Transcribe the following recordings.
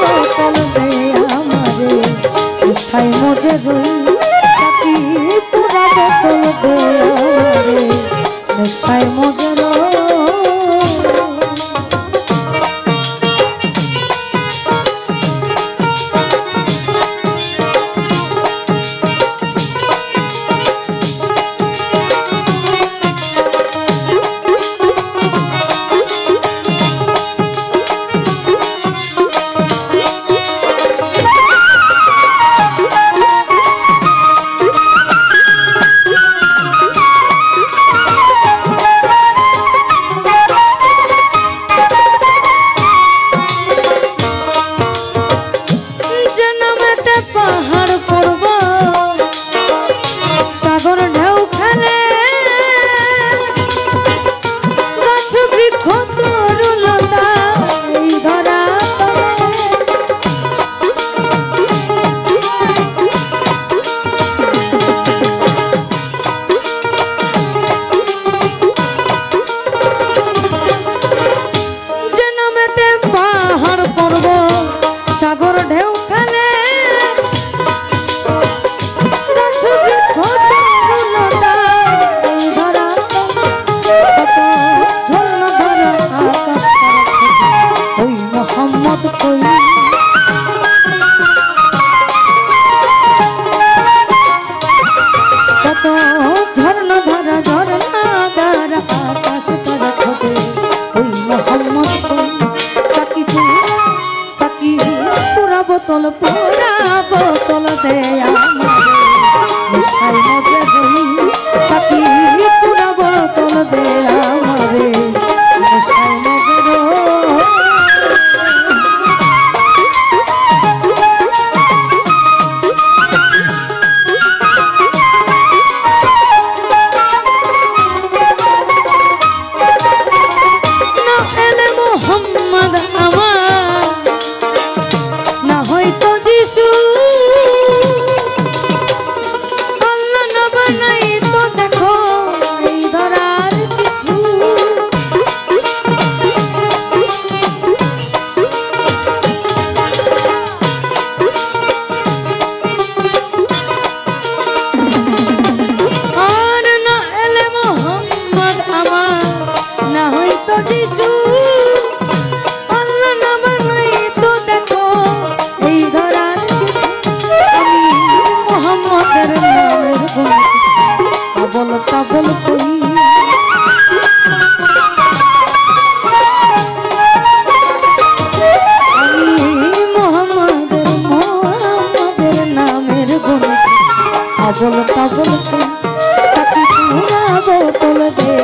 बोतल दे हमारे साई मजे पूरा बोतल दे हमारे साई मजे बोतल पूरा बोतल दे हमारे साई मजे सखी पूरा बोतल दे हमारे साई मजे बोल कोई मोहम्मद नामेर गुण बोल बोल कोई बोतल दे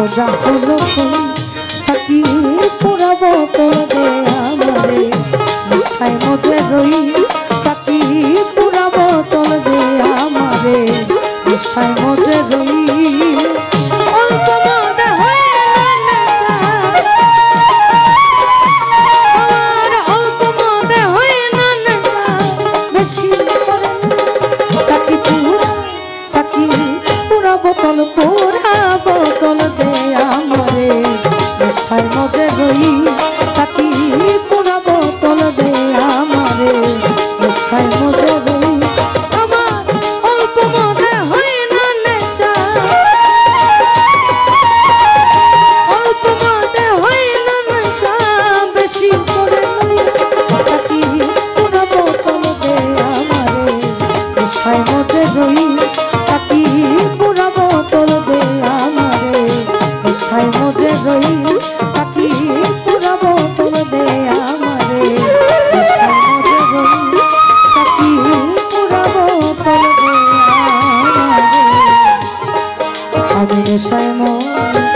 মজা হলো কই সাকি পুরা বোতল দে আমারে নেশায় মজে রই সাকি পুরা বোতল দে আমারে নেশায় মজে রই অল্প মজা হয় না নেশা অল্প মজা হয় না নেশা বেশি সাকি পুরা বোতল দে আমারে নেশায় মজে রই সাকি পুরা বোতল দে আমারে নেশায় মজে রই আমার অল্প মজে হয় না নেশা অল্প মজে হয় না নেশা বেশি করে রই সাকি পুরা বোতল দে আমারে নেশায় মজে রই সাকি পুরা বোতল দে আমারে নেশায় মজে রই সাকি পুরা বোতল দে আমারে নেশায় মজে রই সাকি পুরা বোতল দে আমারে আমি নেশায় মজে